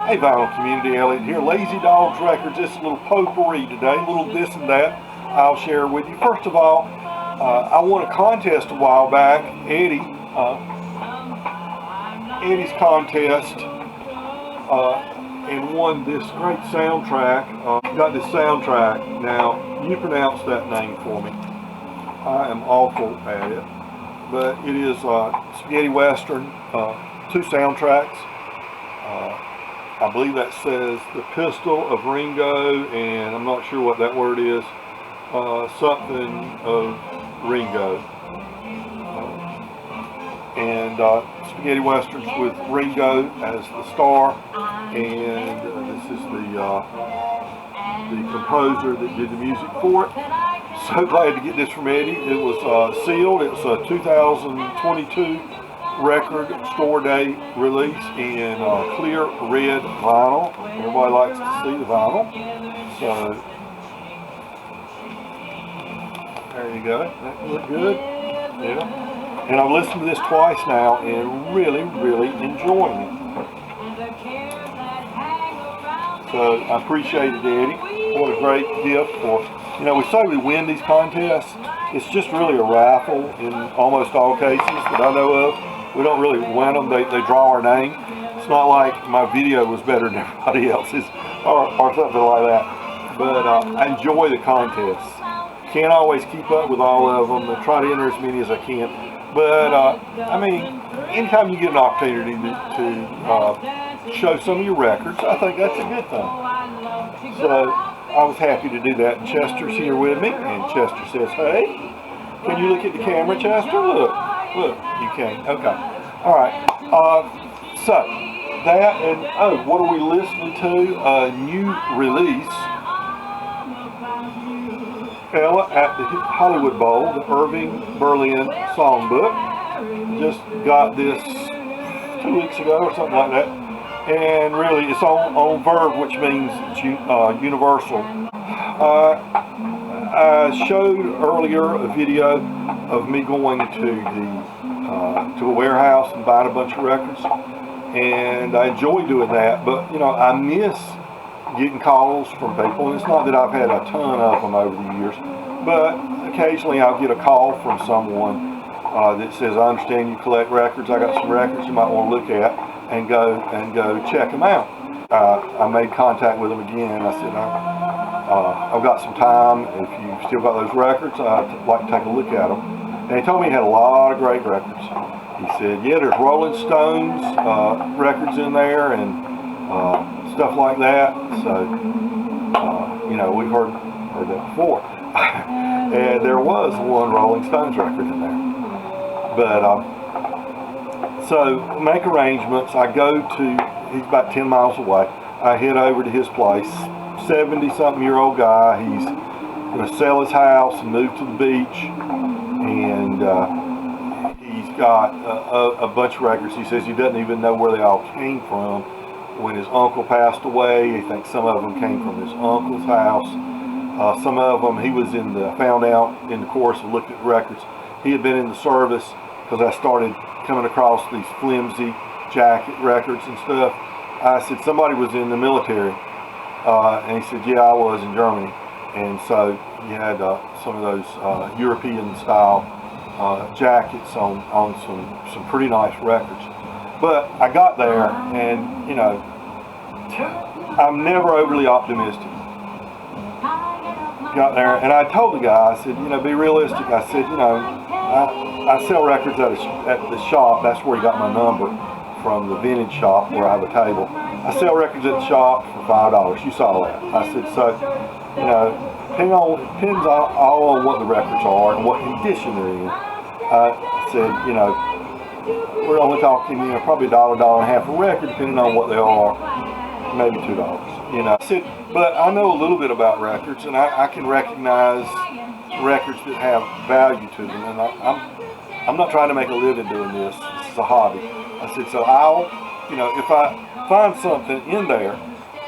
Hey vinyl community, Elliot here. Lazy Dogs Records. This is a little potpourri today, a little this and that I'll share with you. First of all, I won a contest a while back, Eddie's contest, and won this great soundtrack. Got this soundtrack. Now, you pronounce that name for me. I am awful at it, but it is spaghetti western, 2 soundtracks. I believe that says The Pistol of Ringo, and I'm not sure what that word is, something of Ringo. And spaghetti westerns with Ringo as the star, and this is the composer that did the music for it. So glad to get this from Eddie. It was sealed. It's a 2022 record store day release in clear red vinyl. Everybody likes to see the vinyl. So there you go. That look good. Yeah. And I've listened to this twice now and really enjoying it. So I appreciate it, Eddie. What a great gift for, we say we win these contests. It's just really a raffle in almost all cases that I know of. We don't really win them. They draw our name. It's not like my video was better than everybody else's or something like that. But I enjoy the contests. Can't always keep up with all of them. I try to enter as many as I can. But, anytime you get an opportunity to show some of your records, I think that's a good thing. So I was happy to do that. And Chester's here with me. And Chester says, hey, can you look at the camera, Chester? Look, you can. Okay. All right. So that and what are we listening to? A new release. Ella at the Hollywood Bowl, the Irving Berlin Songbook. Just got this 2 weeks ago or something like that. And really, it's on Verve, which means it's universal. I showed earlier a video of me going to a warehouse and buying a bunch of records, and I enjoy doing that. But I miss getting calls from people, and it's not that I've had a ton of them over the years, but occasionally I'll get a call from someone that says, I understand you collect records. I got some records you might want to look at, and go check them out. I made contact with them again. I said, I've got some time. If you still got those records, I'd like to take a look at them. And he told me he had a lot of great records. He said, yeah, there's Rolling Stones records in there and stuff like that. So, we've heard that before. And there was one Rolling Stones record in there. But, so make arrangements. I go to, he's about 10 miles away. I head over to his place. 70-something-year-old guy. He's going to sell his house and move to the beach. And he's got a bunch of records. He says he doesn't even know where they all came from. When his uncle passed away, he thinks some of them came from his uncle's house. Some of them he was found out in the course of looking at records. He had been in the service because I started coming across these flimsy jacket records and stuff. I said, somebody was in the military. And he said, yeah, I was in Germany. And so he had some of those European style jackets on some pretty nice records. But I got there and, I'm never overly optimistic. Got there and I told the guy, I said, be realistic. I said, I sell records at the shop. That's where he got my number, from the vintage shop where I have a table. I sell records at the shop for $5. You saw that. I said, so, depends all on what the records are and what condition they're in. I said, we're only talking, probably $1, $1.50 a record, depending on what they are, maybe $2. I said, but I know a little bit about records, and I can recognize records that have value to them, and I'm not trying to make a living doing this. This is a hobby. I said, so if I find something in there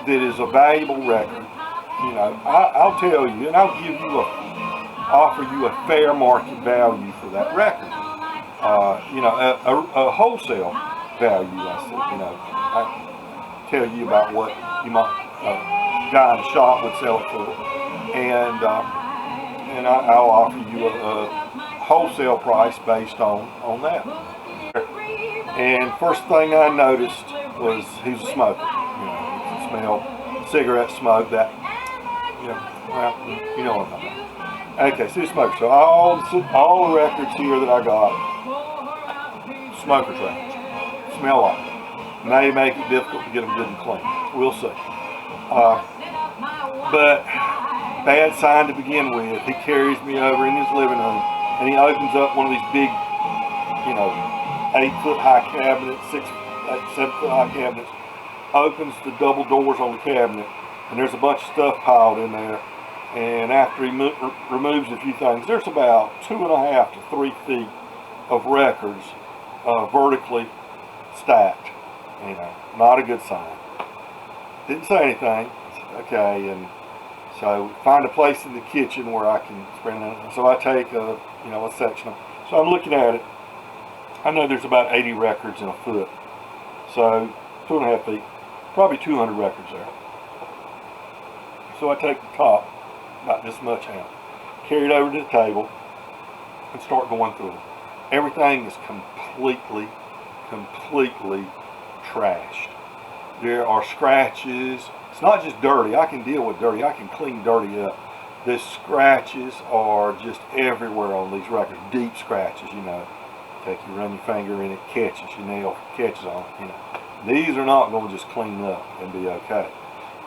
that is a valuable record, I'll tell you, and I'll offer you a fair market value for that record. A wholesale value, I said, tell you about what you might a guy in the shop would sell it for, and I'll offer you a wholesale price based on that. And first thing I noticed was he was a smoker. You know, you can smell cigarette smoke. That, you know, well, you know what I'm talking about. Okay, so he's a smoker. So all the records here that I got, smoker's records, smell like it. May make it difficult to get them good and clean. We'll see. But bad sign to begin with. He carries me over in his living room, and he opens up one of these big, you know, 8-foot high cabinets, 7-foot high cabinets, opens the double doors on the cabinet, and there's a bunch of stuff piled in there. And after he removes a few things, there's about 2.5 to 3 feet of records vertically stacked. You know, not a good sign. Didn't say anything. I said, okay, and so find a place in the kitchen where I can spread it. So I take a section of. So I'm looking at it. I know there's about 80 records in a foot. So 2.5 feet, probably 200 records there. So I take the top, about this much out, carry it over to the table, and start going through it. Everything is completely trashed. There are scratches. It's not just dirty. I can deal with dirty. I can clean dirty up. The scratches are just everywhere on these records. Deep scratches, you know. You run your finger in it, catches, your nail catches on it, you know. These are not going to just clean up and be okay.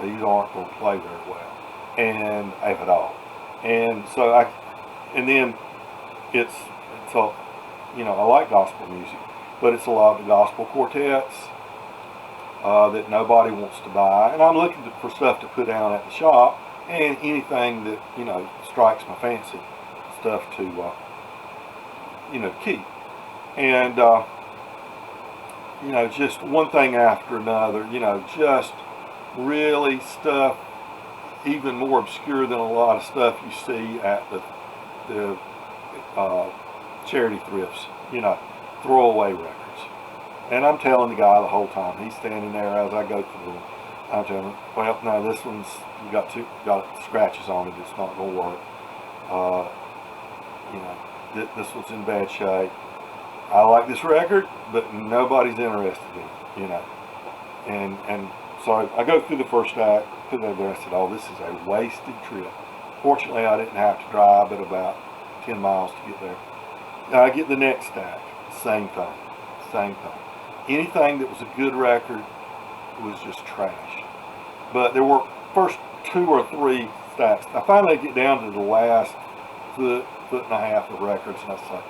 These aren't going to play very well, and if at all. And so then it's a, you know, I like gospel music, but it's a lot of the gospel quartets that nobody wants to buy, and I'm looking for stuff to put down at the shop, and anything that, you know, strikes my fancy, stuff to you know, keep. And you know, just one thing after another, you know, just really stuff even more obscure than a lot of stuff you see at the charity thrifts, you know, throwaway records. And I'm telling the guy the whole time, he's standing there as I go through them, I'm telling him, well, no, this one's got scratches on it, it's not going to work. You know, this one's in bad shape. I like this record, but nobody's interested in it, you know. And so I go through the first stack, put it over there, I said, oh, this is a wasted trip. Fortunately, I didn't have to drive but about 10 miles to get there. I get the next stack, same thing. Anything that was a good record was just trash. But there were first 2 or 3 stacks. I finally get down to the last foot and a half of records, and I say,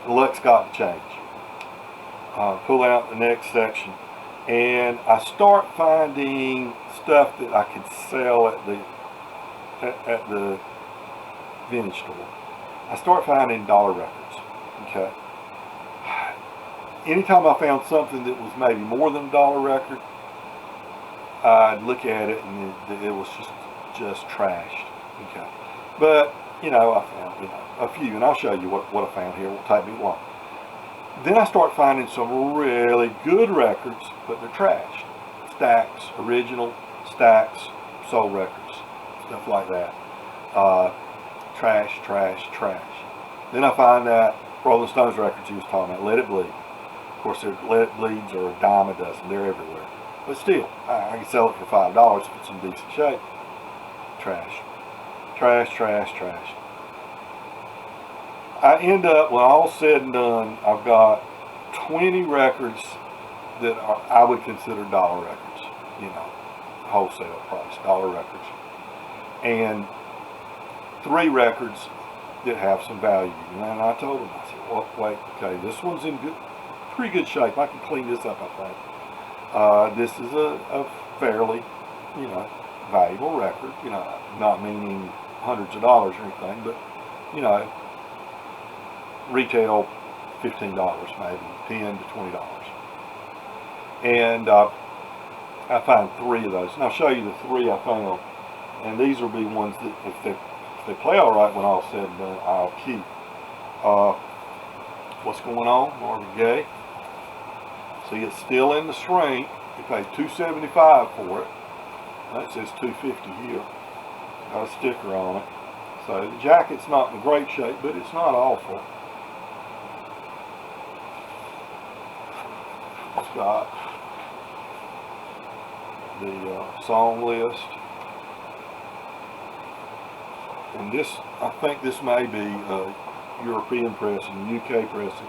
luck's got to change. Pull out the next section, and I start finding stuff that I could sell at the vintage store. I start finding dollar records. Okay. Anytime I found something that was maybe more than a dollar record, I'd look at it and it was just trashed. Okay. But you know, I found, you know, a few, and I'll show you what I found here. It won't take me long. Then I start finding some really good records, but they're trashed. Stacks, original stacks, soul records, stuff like that. Trash. Then I find that Rolling Stones records he was talking about, Let It Bleed. Of course, Let It Bleeds are a dime a dozen. They're everywhere. But still, I can sell it for $5 if it's in decent shape. Trash. I end up, when all's said and done, I've got 20 records that I would consider dollar records, you know, wholesale price, dollar records. And 3 records that have some value. And I told him, I said, well, wait, okay, this one's in pretty good shape. I can clean this up, I think. This is a fairly, you know, valuable record, you know, not meaning hundreds of dollars or anything, but, you know, retail $15 maybe, $10 to $20. And I find 3 of those, and I'll show you the 3 I found. And these will be ones that if they play all right when all's said and done, I'll keep. What's going on? Marvin Gaye. See, it's still in the shrink, He paid $275 for it. That says $250 here. Got a sticker on it. So the jacket's not in great shape, but it's not awful. It's got the song list. And this, I think this may be European pressing, UK pressing.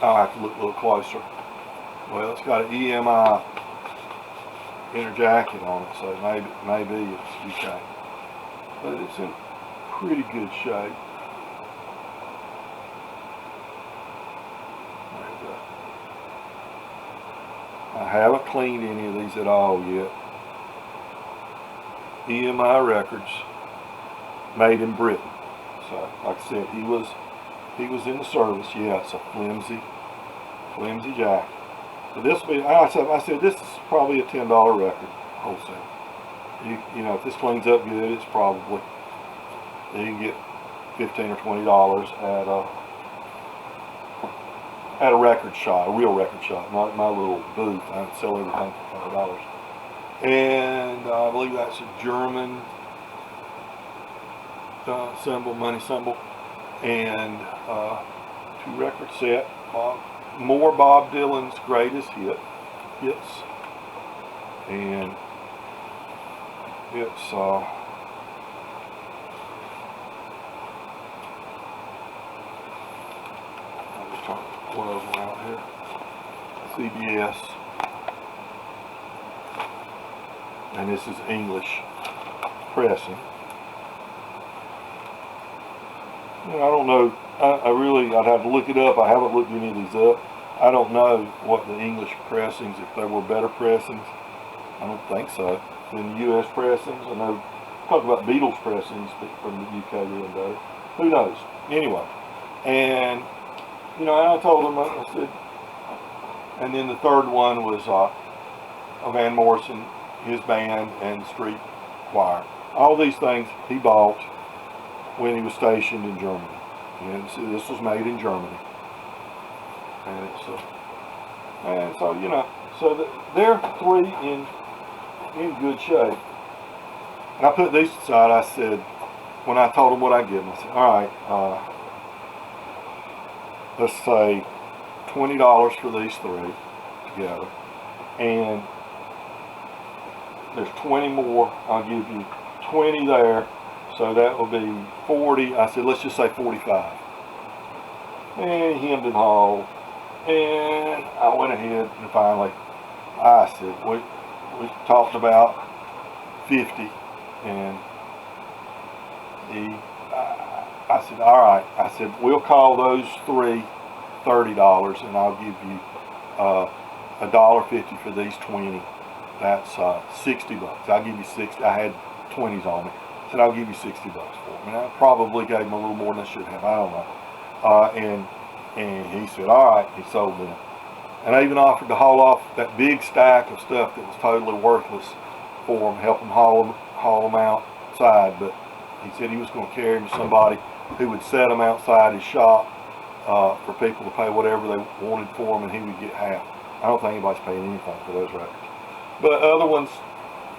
I'll have to look a little closer. Well, it's got an EMI inner jacket on it, so maybe it's UK. But it's in pretty good shape. I haven't cleaned any of these at all yet. EMI Records, made in Britain. So, like I said, he was in the service. Yeah, it's a flimsy jacket. But this will be, I said this is probably a $10 record wholesale. You know, if this cleans up good, it's probably, you can get $15 or $20 at a record shop, a real record shop, not my little booth. I would sell everything for $5. And I believe that's a German symbol, money symbol, and 2 record set. More Bob Dylan's greatest hits, and it's I'll just turn one of them out here. CBS, and this is English pressing. I don't know. I'd have to look it up. I haven't looked any of these up. I don't know what the English pressings, if there were better pressings. I don't think so. Than the U.S. pressings. I know, talk about Beatles pressings from the UK being better. Who knows? Anyway. And, you know, and I told him, I said, and then the third one was Van Morrison, his band, and Street Choir. All these things he bought when he was stationed in Germany. And so this was made in Germany. And it's and so, you know, so they're 3 in good shape. And I put these aside. I said, when I told them what I give them, I said, all right, let's say $20 for these 3 together, and there's 20 more. I'll give you 20 there. So that will be 40. I said, let's just say 45. And he hemmed and hawed. And I went ahead and finally, I said, we talked about 50. And I said, all right. I said, we'll call those 3 $30, and I'll give you $1.50 for these 20. That's $60. I'll give you 60. I had 20s on me. I said, I'll give you $60 for them. And I probably gave him a little more than I should have. I don't know. And he said, all right. He sold them. And I even offered to haul off that big stack of stuff that was totally worthless for him, help him haul them outside. But he said he was going to carry them to somebody who would set them outside his shop for people to pay whatever they wanted for them, and he would get half. I don't think anybody's paying anything for those records. But other ones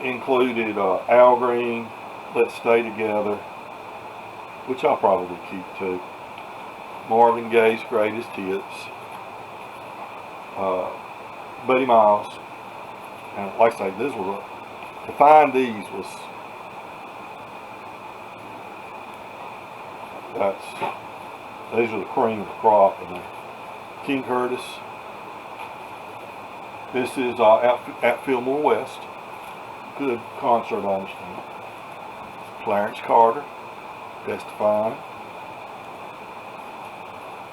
included Al Green, Let's Stay Together, which I'll probably keep too. Marvin Gaye's Greatest Hits, Buddy Miles, and like I say, to find these was, these are the cream of the crop. And King Curtis. This is at Fillmore West. Good concert, I understand. Clarence Carter, testifying.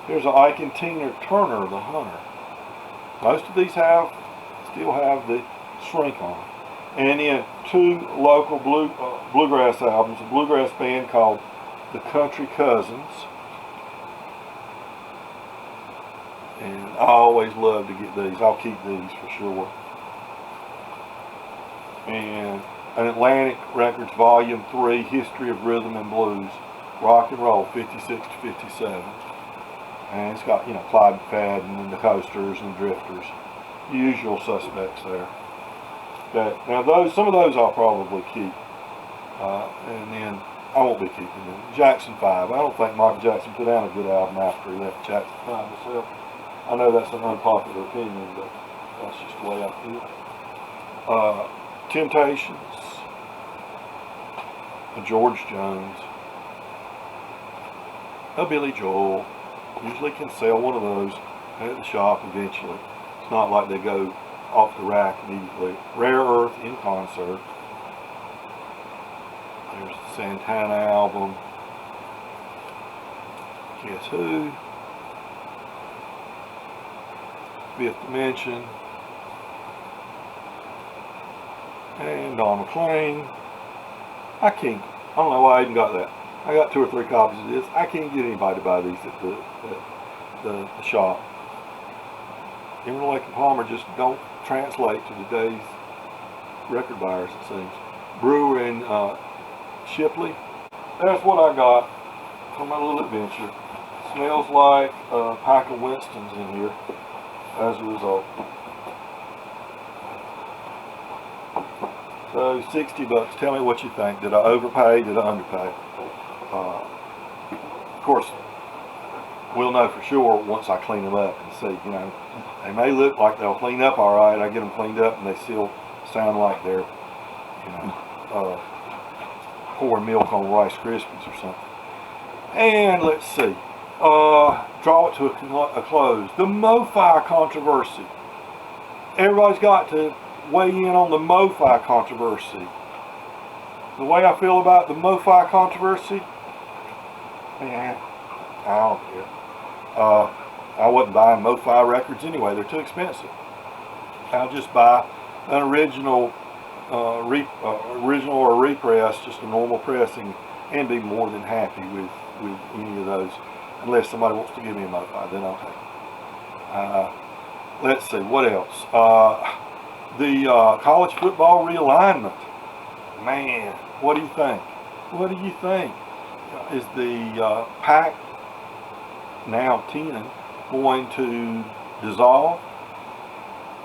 Here's an Ike and Tina Turner, The Hunter. Most of these still have the shrink on them. And then 2 local bluegrass albums, a bluegrass band called The Country Cousins. And I always love to get these. I'll keep these for sure. And an Atlantic Records Volume 3, History of Rhythm and Blues, Rock and Roll, 56 to 57. And it's got, Clyde McFadden and the Coasters and the Drifters. Usual suspects there. Okay. Now some of those I'll probably keep. And then I won't be keeping them. Jackson 5. I don't think Michael Jackson put out a good album after he left Jackson 5 himself. I know that's an unpopular opinion, but that's just the way I feel. Temptations. A George Jones. A Billy Joel. Usually can sell one of those at the shop eventually. It's not like they go off the rack immediately. Rare Earth in concert. There's the Santana album. Guess Who? Fifth Dimension. And Don McLean. I don't know why I even got that. I got 2 or 3 copies of this. I can't get anybody to buy these at the shop. Timberlake and Palmer just don't translate to today's record buyers, it seems. Brewer and Shipley. That's what I got for my little adventure. Smells like a pack of Winstons in here as a result. So $60. Tell me what you think. Did I overpay? Did I underpay? Of course, we'll know for sure once I clean them up and see. They may look like they'll clean up all right. I get them cleaned up and they still sound like they're, pouring milk on Rice Krispies or something. And let's see. Draw it to a close. The MoFi controversy. Everybody's got to weigh in on the MoFi controversy. The way I feel about the MoFi controversy, man, I don't care. I wasn't buying MoFi records anyway. They're too expensive. I'll just buy an original or repress, just a normal pressing, and be more than happy with any of those. Unless somebody wants to give me a MoFi, then I'll take it. Let's see, what else? The college football realignment. Man, what do you think? What do you think? Is the Pac, now 10, going to dissolve?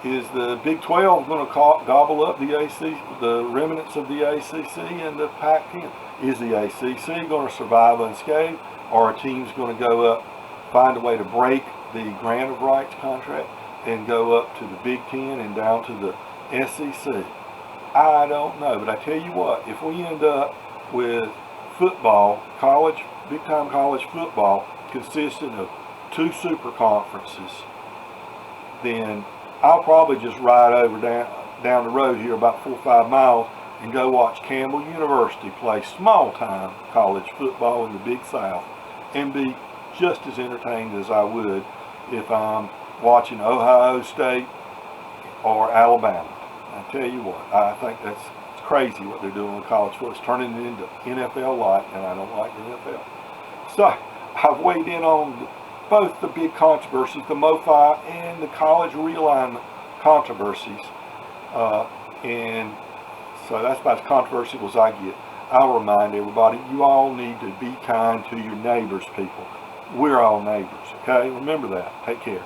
Is the Big 12 going to gobble up the remnants of the ACC and the Pac-10? Is the ACC going to survive unscathed? Or are teams going to go up, find a way to break the grant of rights contract and go up to the Big 10 and down to the SEC? I don't know, but I tell you what, if we end up with football, big-time college football, consisting of 2 super conferences, then I'll probably just ride over down the road here about 4 or 5 miles and go watch Campbell University play small-time college football in the Big South and be just as entertained as I would if I'm watching Ohio State or Alabama. I tell you what, I think that's crazy what they're doing with college football. It's turning it into NFL-like, and I don't like the NFL. So I've weighed in on both the big controversies, the MoFi and the college realignment controversies. And so that's about as controversial as I get. I'll remind everybody, you all need to be kind to your neighbors, people. We're all neighbors, okay? Remember that. Take care.